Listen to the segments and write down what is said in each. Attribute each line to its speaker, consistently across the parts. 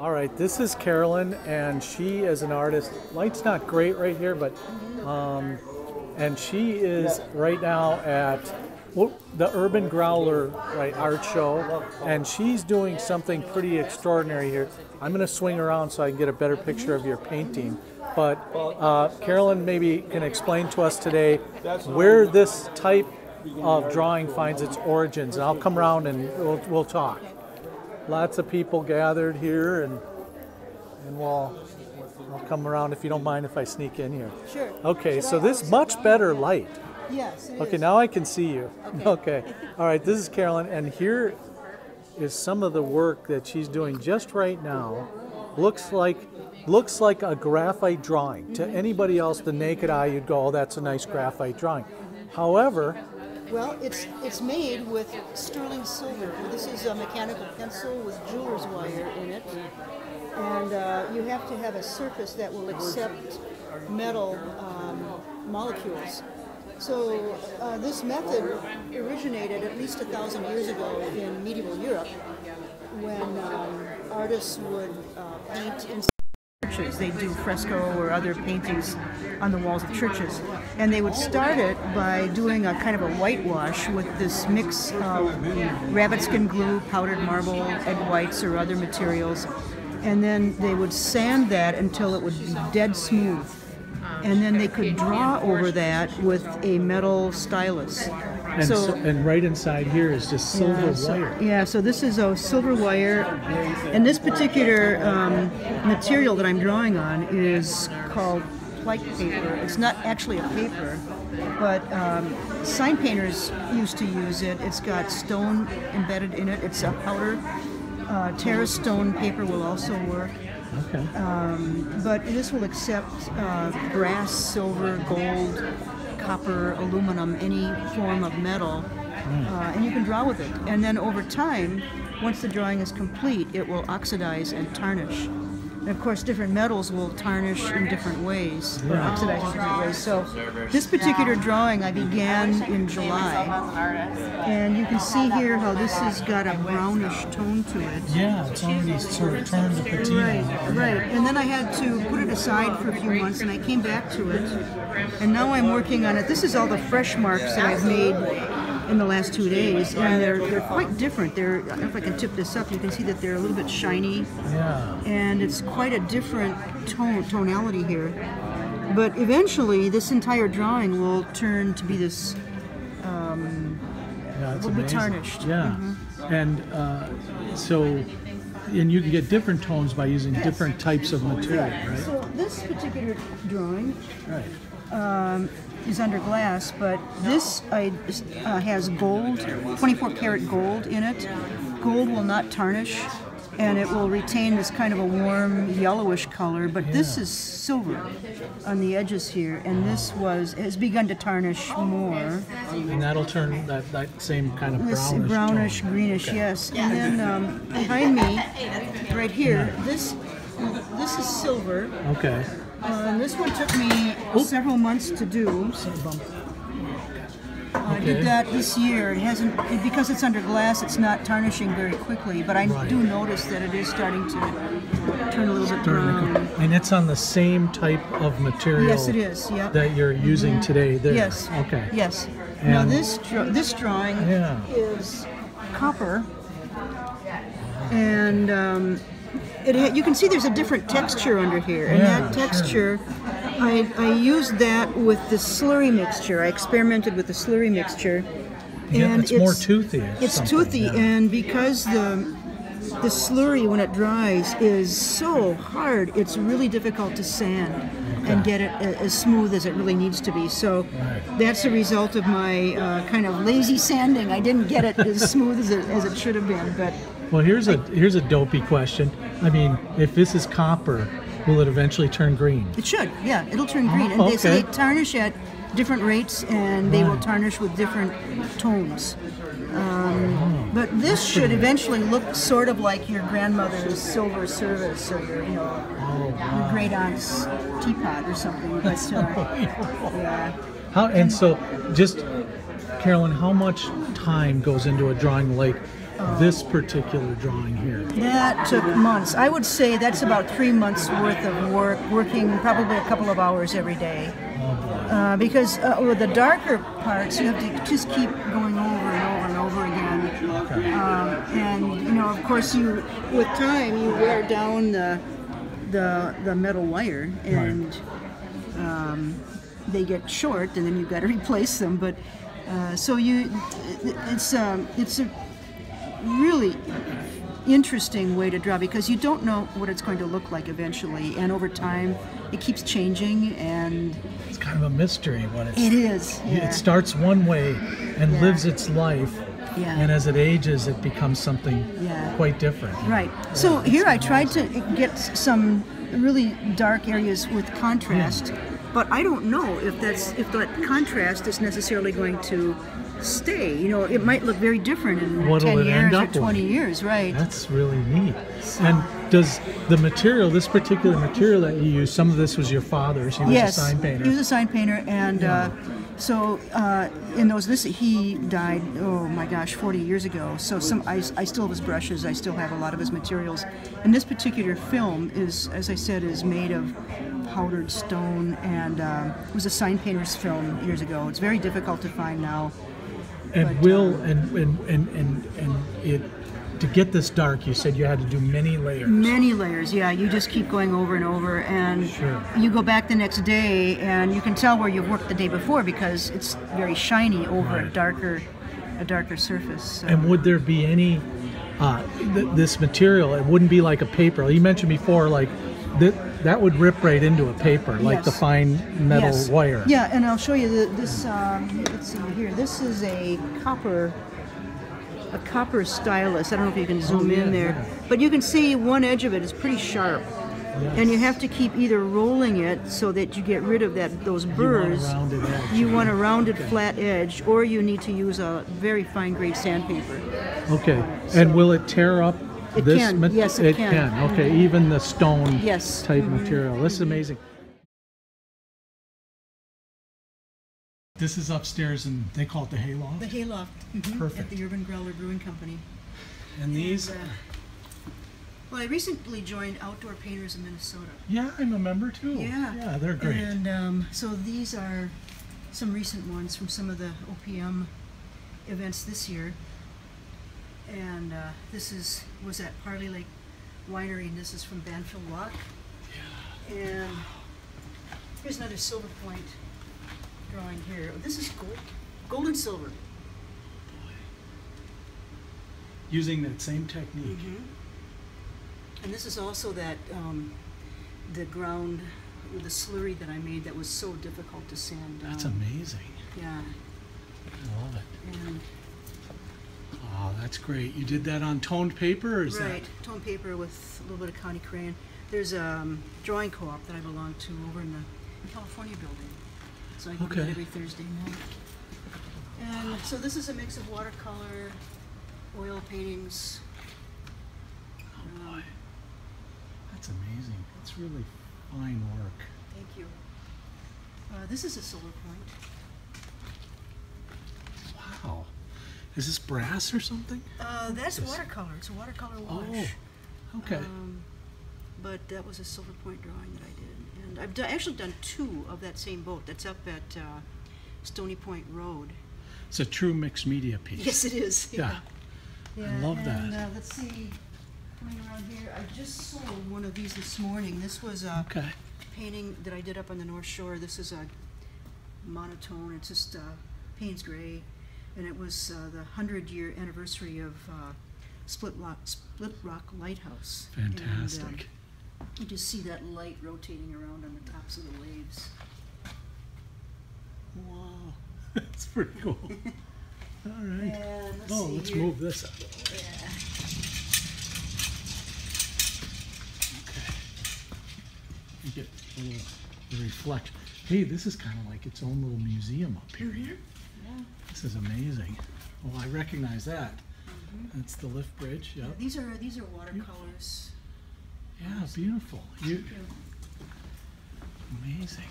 Speaker 1: All right, this is Karlyn, and she is an artist. Light's not great right here, but and she is right now at the Urban Growler art show, and she's doing something pretty extraordinary here. I'm going to swing around so I can get a better picture of your painting. But Karlyn maybe can explain to us today where this type of drawing finds its origins. And I'll come around and we'll talk. Lots of people gathered here, and I'll come around if you don't mind if I sneak in here.
Speaker 2: Sure.
Speaker 1: Okay, so this much better light.
Speaker 2: Yes.
Speaker 1: Okay, now I can see you. Okay. All right, this is Karlyn, and here is some of the work that she's doing just right now. Looks like a graphite drawing. To anybody else, the naked eye, you'd go, oh, that's a nice graphite drawing. However,
Speaker 2: well, it's made with sterling silver. This is a mechanical pencil with jeweler's wire in it, and you have to have a surface that will accept metal molecules. So this method originated at least 1,000 years ago in medieval Europe, when artists would paint in churches. They do fresco or other paintings on the walls of churches, and they would start it by doing a kind of a whitewash with this mix of rabbit skin glue, powdered marble, egg whites, or other materials, and then they would sand that until it would be dead smooth, and then they could draw over that with a metal stylus.
Speaker 1: And right inside here is just silver wire.
Speaker 2: Yeah, so this is a silver wire, and this particular material that I'm drawing on is called plight paper. It's not actually a paper, but sign painters used to use it. It's got stone embedded in it. It's a powder. Terrace stone paper will also work.
Speaker 1: Okay.
Speaker 2: But this will accept brass, silver, gold, copper, aluminum, any form of metal, and you can draw with it. And then over time, once the drawing is complete, it will oxidize and tarnish. And of course, different metals will tarnish in different ways, or oxidize in different ways. So this particular drawing I began in July, and you can see here how this has got a brownish tone to it.
Speaker 1: Yeah, it's already sort of turned to patina.
Speaker 2: Right. And then I had to put it aside for a few months, and I came back to it, and now I'm working on it. This is all the fresh marks that I've made in the last 2 days, and they're quite different. I don't know if I can tip this up. You can see that they're a little bit shiny, and it's quite a different tonality here. But eventually, this entire drawing will turn to be this. Will be tarnished.
Speaker 1: Yeah, and and you can get different tones by using different types of material, right?
Speaker 2: So this particular drawing. Is under glass, but this has gold, 24 karat gold in it. Gold will not tarnish, and it will retain this kind of a warm yellowish color, but this is silver on the edges here, and this has begun to tarnish more.
Speaker 1: And that'll turn that same kind of brownish tone.
Speaker 2: Greenish, okay. Yes. And then behind me, right here, this is silver.
Speaker 1: Okay.
Speaker 2: This one took me several months to do. I did that this year. It hasn't, because it's under glass, it's not tarnishing very quickly, but I do notice that it is starting to turn a little bit brown.
Speaker 1: And it's on the same type of material.
Speaker 2: Yes, it is. Yep.
Speaker 1: That you're using today there.
Speaker 2: Yes.
Speaker 1: Okay.
Speaker 2: Yes. Now this drawing is copper, and you can see there's a different texture under here, and that texture, I used that with the slurry mixture. I experimented with the slurry mixture, and
Speaker 1: it's more toothy.
Speaker 2: It's toothy, and because the slurry, when it dries, is so hard, it's really difficult to sand and get it as smooth as it really needs to be. So that's a result of my kind of lazy sanding. I didn't get it as smooth as it should have been, but.
Speaker 1: Well, here's a dopey question. I mean, if this is copper, will it eventually turn green?
Speaker 2: It should, yeah. It'll turn green. And they tarnish at different rates, and they will tarnish with different tones. But this should eventually look sort of like your grandmother's silver service, or your great aunt's teapot or something. But
Speaker 1: And so, just Karlyn, how much time goes into a drawing like this particular drawing here?
Speaker 2: That took months. I would say that's about 3 months worth of work, working probably a couple of hours every day. Because with the darker parts, you have to just keep going over and over and over again. And of course, with time, you wear down the metal wire, and they get short, and then you've got to replace them. But so it's a really interesting way to draw, because you don't know what it's going to look like eventually, and over time it keeps changing, and
Speaker 1: it's kind of a mystery what
Speaker 2: it is. Yeah.
Speaker 1: It starts one way and lives its life, and as it ages it becomes something quite different.
Speaker 2: Right. So here I tried to get some really dark areas with contrast, but I don't know if that contrast is necessarily going to stay. It might look very different in 10 years or 20 years, right?
Speaker 1: That's really neat. And does the material, this particular material that you use, some of this was your father's? He was a sign painter.
Speaker 2: He was a sign painter, and he died, oh my gosh, 40 years ago. So I still have his brushes, I still have a lot of his materials. And this particular film is, as I said, is made of powdered stone, and it was a sign painter's film years ago. It's very difficult to find now.
Speaker 1: And to get this dark, you said you had to do many layers.
Speaker 2: Many layers, yeah. You just keep going over and over, and you go back the next day, and you can tell where you've worked the day before because it's very shiny over a darker surface. So.
Speaker 1: And would there be any this material? It wouldn't be like a paper. You mentioned before, like that would rip right into a paper, like the fine metal wire.
Speaker 2: Yeah, and I'll show you this. Let's see here. This is a copper stylus. I don't know if you can zoom in there, but you can see one edge of it is pretty sharp, and you have to keep either rolling it so that you get rid of those burrs. You want a rounded flat edge, or you need to use a very fine grade sandpaper.
Speaker 1: Okay, and will it tear up?
Speaker 2: It can. Yes, it can.
Speaker 1: Okay, even the stone type material. This is amazing. This is upstairs, and they call it the hayloft?
Speaker 2: The hayloft.
Speaker 1: Perfect.
Speaker 2: At the Urban Growler Brewing Company.
Speaker 1: And these?
Speaker 2: Well, I recently joined Outdoor Painters in Minnesota.
Speaker 1: Yeah, I'm a member too. Yeah, they're great.
Speaker 2: And so these are some recent ones from some of the OPM events this year. And this was at Parley Lake Winery, and this is from Banfield Lock. Yeah. And here's another Silverpoint drawing here. This is gold and silver.
Speaker 1: Using that same technique.
Speaker 2: And this is also that the ground with the slurry that I made that was so difficult to sand down.
Speaker 1: That's amazing.
Speaker 2: Yeah.
Speaker 1: I love it.
Speaker 2: And
Speaker 1: oh, that's great. You did that on toned paper, or is that?
Speaker 2: Right, toned paper with a little bit of Connie crayon. There's a drawing co-op that I belong to over in the California building. So I go to every Thursday night. And so this is a mix of watercolor, oil paintings.
Speaker 1: Oh boy, that's amazing. It's really fine work.
Speaker 2: Thank you. This is a Silverpoint.
Speaker 1: Wow. Is this brass or something?
Speaker 2: That's watercolor. It's a watercolor wash.
Speaker 1: Oh, okay.
Speaker 2: But that was a Silverpoint drawing that I did. And I've actually done two of that same boat. That's up at Stony Point Road.
Speaker 1: It's a true mixed media piece.
Speaker 2: Yes, it is.
Speaker 1: Yeah. I love that.
Speaker 2: Let's see, coming around here, I just sold one of these this morning. This was a painting that I did up on the North Shore. This is a monotone. It's just Payne's Gray. And it was the 100-year anniversary of Split Rock Lighthouse.
Speaker 1: Fantastic.
Speaker 2: And, you just see that light rotating around on the tops of the waves.
Speaker 1: Wow, that's pretty cool. All right. Let's move this up.
Speaker 2: Yeah.
Speaker 1: Okay. You get a little reflection. Hey, this is kind of like its own little museum up here.
Speaker 2: Yeah.
Speaker 1: This is amazing. Oh, I recognize that. That's the lift bridge. Yep.
Speaker 2: Yeah, these are watercolors.
Speaker 1: Yeah, beautiful. Amazing.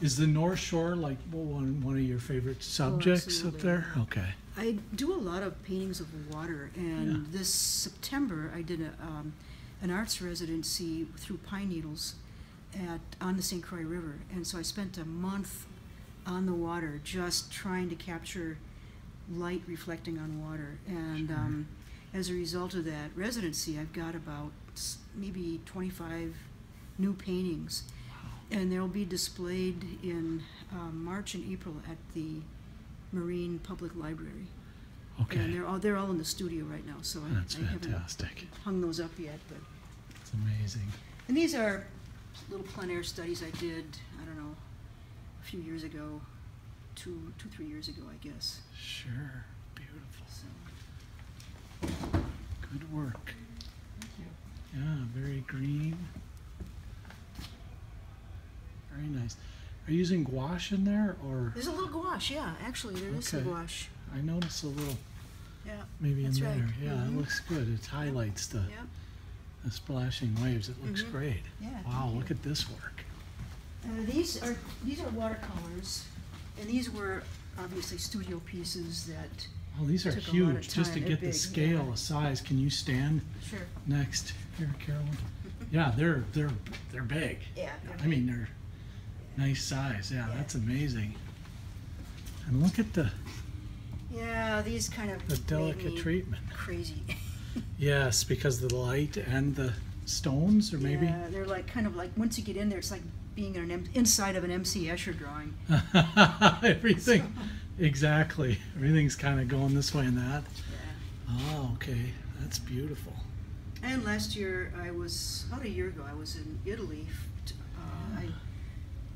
Speaker 1: Is the North Shore like one of your favorite subjects up there? Okay.
Speaker 2: I do a lot of paintings of water, and this September I did an arts residency through Pine Needles on the St. Croix River, and so I spent a month on the water just trying to capture light reflecting on water, and as a result of that residency, I've got about maybe 25 new paintings, and they'll be displayed in March and April at the Marine Public Library.
Speaker 1: Okay.
Speaker 2: And they're all in the studio right now, so
Speaker 1: That's
Speaker 2: I haven't
Speaker 1: fantastic.
Speaker 2: hung those up yet. But
Speaker 1: It's amazing.
Speaker 2: and these are little plein air studies I did, I don't know, a few years ago, 3 years ago, I guess.
Speaker 1: Sure. Beautiful.
Speaker 2: So,
Speaker 1: Good work.
Speaker 2: thank you.
Speaker 1: Yeah, very green. Very nice. Are you using gouache in there, or
Speaker 2: There's a little gouache, yeah. Actually, there is some
Speaker 1: Okay.
Speaker 2: gouache.
Speaker 1: I noticed a little
Speaker 2: Yeah.
Speaker 1: maybe
Speaker 2: That's
Speaker 1: in there.
Speaker 2: right.
Speaker 1: Yeah, it
Speaker 2: Mhm.
Speaker 1: looks good. It highlights the
Speaker 2: Yeah.
Speaker 1: splashing waves. It looks
Speaker 2: Mhm.
Speaker 1: great.
Speaker 2: Yeah.
Speaker 1: Wow,
Speaker 2: thank
Speaker 1: look
Speaker 2: you.
Speaker 1: at this work.
Speaker 2: These are watercolors, and these were obviously studio pieces that.
Speaker 1: Oh, these are
Speaker 2: Took a lot of
Speaker 1: huge. Just to
Speaker 2: time.
Speaker 1: get
Speaker 2: They're
Speaker 1: the
Speaker 2: big,
Speaker 1: scale,
Speaker 2: yeah.
Speaker 1: the size. Can you stand
Speaker 2: Sure.
Speaker 1: next here, Carolyn? Yeah, they're big.
Speaker 2: Yeah.
Speaker 1: I mean, they're nice size. Yeah,
Speaker 2: Yeah.
Speaker 1: that's amazing. And look at the
Speaker 2: Yeah, these kind of made
Speaker 1: delicate
Speaker 2: me
Speaker 1: treatment.
Speaker 2: crazy.
Speaker 1: Yes, because of the light and the stones, or maybe.
Speaker 2: Yeah, they're like kind of like once you get in there, it's like being in inside of an M.C. Escher drawing.
Speaker 1: Everything, exactly. Everything's kind of going this way and that.
Speaker 2: Yeah.
Speaker 1: Oh, okay. That's beautiful.
Speaker 2: And last year, about a year ago, I was in Italy. I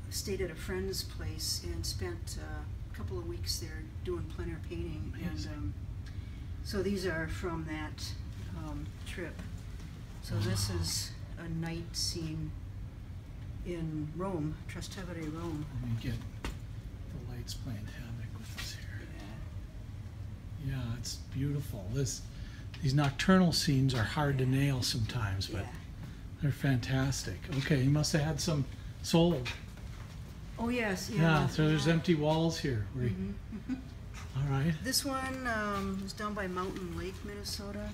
Speaker 2: stayed at a friend's place and spent a couple of weeks there doing plein air painting.
Speaker 1: Amazing.
Speaker 2: And so these are from that trip. So this is a night scene in Rome, Trastevere, Rome.
Speaker 1: Let me get the lights playing havoc with us here. Yeah, it's beautiful. These nocturnal scenes are hard to nail sometimes, but
Speaker 2: Yeah.
Speaker 1: they're fantastic. Okay, you must have had some sold.
Speaker 2: Oh yes, yeah.
Speaker 1: Yeah, so there's
Speaker 2: yeah.
Speaker 1: empty walls here.
Speaker 2: Mhm, mhm.
Speaker 1: All right.
Speaker 2: This one was down by Mountain Lake, Minnesota.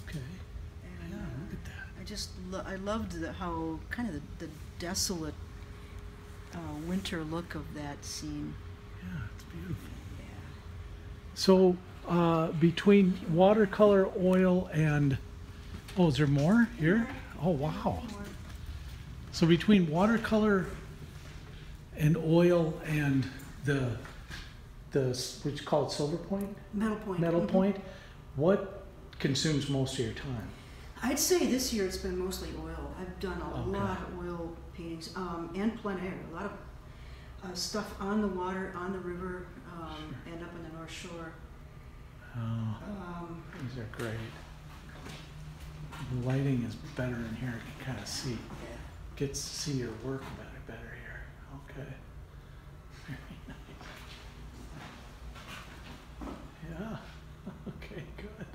Speaker 1: Okay.
Speaker 2: And,
Speaker 1: Yeah, look at that.
Speaker 2: I loved how kind of the desolate winter look of that scene.
Speaker 1: Yeah, it's beautiful.
Speaker 2: Yeah.
Speaker 1: So between watercolor, oil, and is there more here? Oh wow! So between watercolor and oil and the which called Silverpoint,
Speaker 2: Metal Point.
Speaker 1: Metal
Speaker 2: Mhm.
Speaker 1: Point, what consumes most of your time?
Speaker 2: I'd say this year it's been mostly oil. I've done a
Speaker 1: Okay.
Speaker 2: lot of oil paintings and plein air. A lot of stuff on the water, on the river, and up on the North Shore.
Speaker 1: Oh, these are great. The lighting is better in here. You can kind of see, gets to see your work better here. Okay. Very nice. Yeah. Okay, good.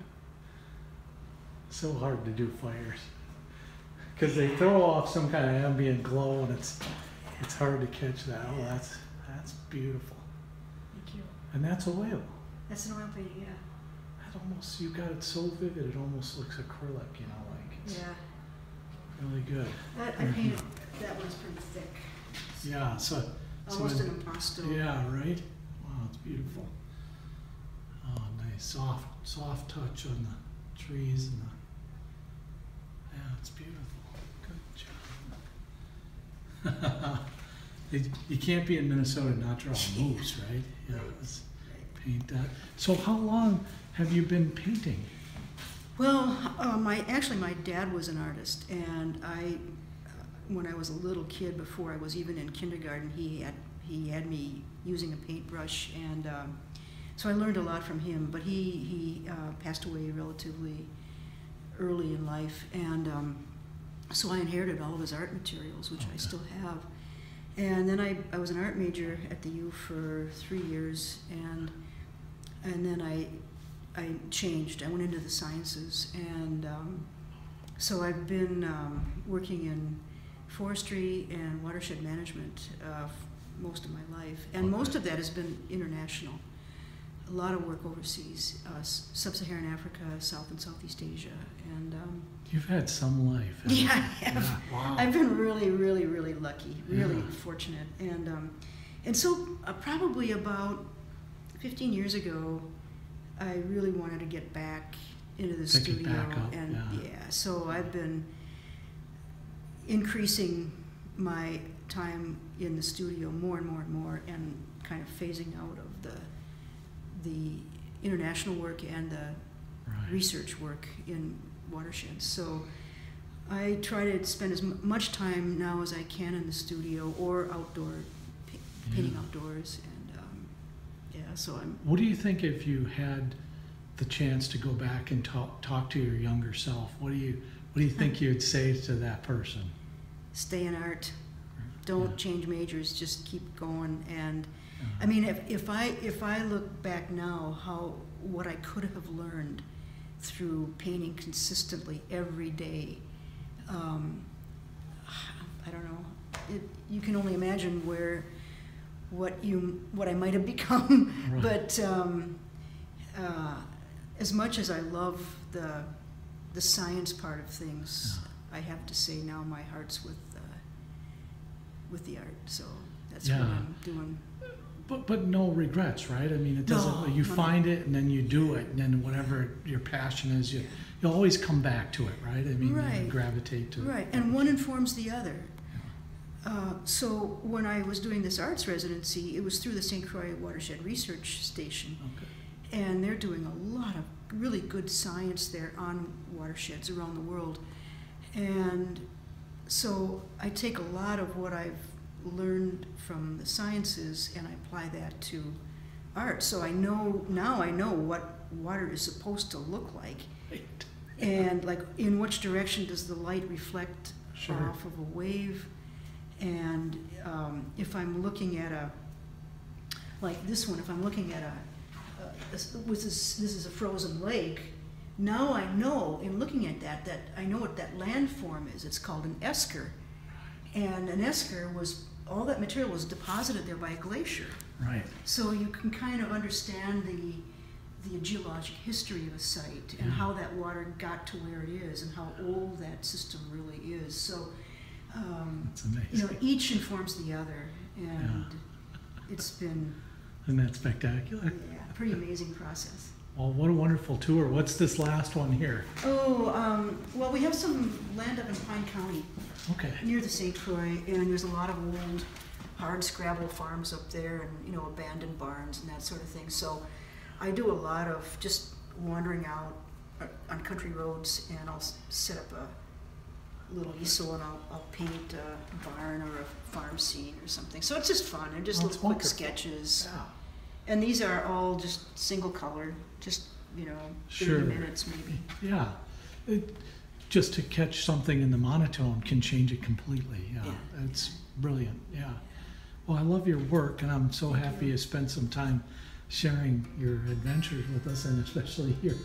Speaker 1: So hard to do fires because they throw off some kind of ambient glow, and it's hard to catch that. Oh, that's beautiful.
Speaker 2: Thank you.
Speaker 1: And that's oil.
Speaker 2: That's an oil painting, yeah.
Speaker 1: That almost, you got it so vivid, it almost looks acrylic, you know, like it's
Speaker 2: Yeah.
Speaker 1: really good.
Speaker 2: I painted, that one's pretty thick.
Speaker 1: Yeah, so
Speaker 2: Almost an impasto.
Speaker 1: yeah, right? Wow, it's beautiful. Oh, nice, soft touch on the trees and yeah, it's beautiful. Good job. You can't be in Minnesota and not draw a moose, right? Yeah, let's paint that. So how long have you been painting?
Speaker 2: Well, my dad was an artist, and when I was a little kid, before I was even in kindergarten, he had me using a paintbrush, and so I learned a lot from him. But he passed away relatively early in life, and so I inherited all of his art materials, which I still have. And then I was an art major at the U for 3 years, and then I changed. I went into the sciences, and so I've been working in forestry and watershed management most of my life, and most of that has been international. a lot of work overseas, sub-Saharan Africa, South and Southeast Asia, and
Speaker 1: you've had some life.
Speaker 2: Yeah, I have.
Speaker 1: Yeah, wow.
Speaker 2: I've been really, really, really lucky, really fortunate, and so probably about 15 years ago, I really wanted to get back into the
Speaker 1: Pick it
Speaker 2: studio,
Speaker 1: back up,
Speaker 2: and
Speaker 1: yeah.
Speaker 2: So I've been increasing my time in the studio more and more and more, and kind of phasing out of the international work and the research work in watersheds. So I try to spend as much time now as I can in the studio or outdoor, painting outdoors, and so I'm.
Speaker 1: What do you think if you had the chance to go back and talk to your younger self? What do you think you'd say to that person?
Speaker 2: Stay in art. Don't change majors. Just keep going. And I mean, if I look back now, what I could have learned through painting consistently every day, I don't know. You can only imagine what I might have become. Right. But as much as I love the science part of things, I have to say now my heart's with the art. So that's what I'm doing.
Speaker 1: But no regrets, right? I mean, it doesn't. You find it and then you do it, and then whatever your passion is, you'll always come back to it, right? I mean, you gravitate to it.
Speaker 2: Right, and one informs the other. So when I was doing this arts residency, it was through the St. Croix Watershed Research Station, and they're doing a lot of really good science there on watersheds around the world. And so I take a lot of what I've learned from the sciences and I apply that to art. So I know what water is supposed to look like, and like in which direction does the light reflect off of a wave. And if I'm looking at like this one, if I'm looking at this is a frozen lake, now I know, in looking at that I know what that landform is. It's called an esker. And an esker all that material was deposited there by a glacier. Right. So you can kind of understand the geologic history of a site and how that water got to where it is and how old that system really is. So
Speaker 1: that's amazing.
Speaker 2: Each informs the other, and it's been.
Speaker 1: Isn't that spectacular?
Speaker 2: Yeah, a pretty amazing process.
Speaker 1: Well, what a wonderful tour. What's this last one here?
Speaker 2: Well, we have some land up in Pine County, near the St. Croix, and there's a lot of old, hard scrabble farms up there, and abandoned barns and that sort of thing. So, I do a lot of just wandering out on country roads, and I'll set up a little easel and I'll paint a barn or a farm scene or something. So it's just fun. They're just little quick sketches. Yeah. And these are all just single color, just 30 minutes maybe.
Speaker 1: Yeah. Just to catch something in the monotone can change it completely. Yeah. It's brilliant. Yeah. Well, I love your work, and I'm so happy you spent some time sharing your adventures with us, and especially your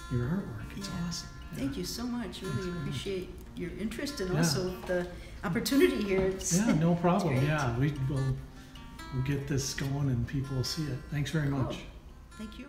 Speaker 1: artwork. It's awesome. Yeah.
Speaker 2: Thank you so much. Really appreciate your interest and also the opportunity here.
Speaker 1: No problem. Yeah, we'll get this going and people will see it. Thanks very much.
Speaker 2: Thank you.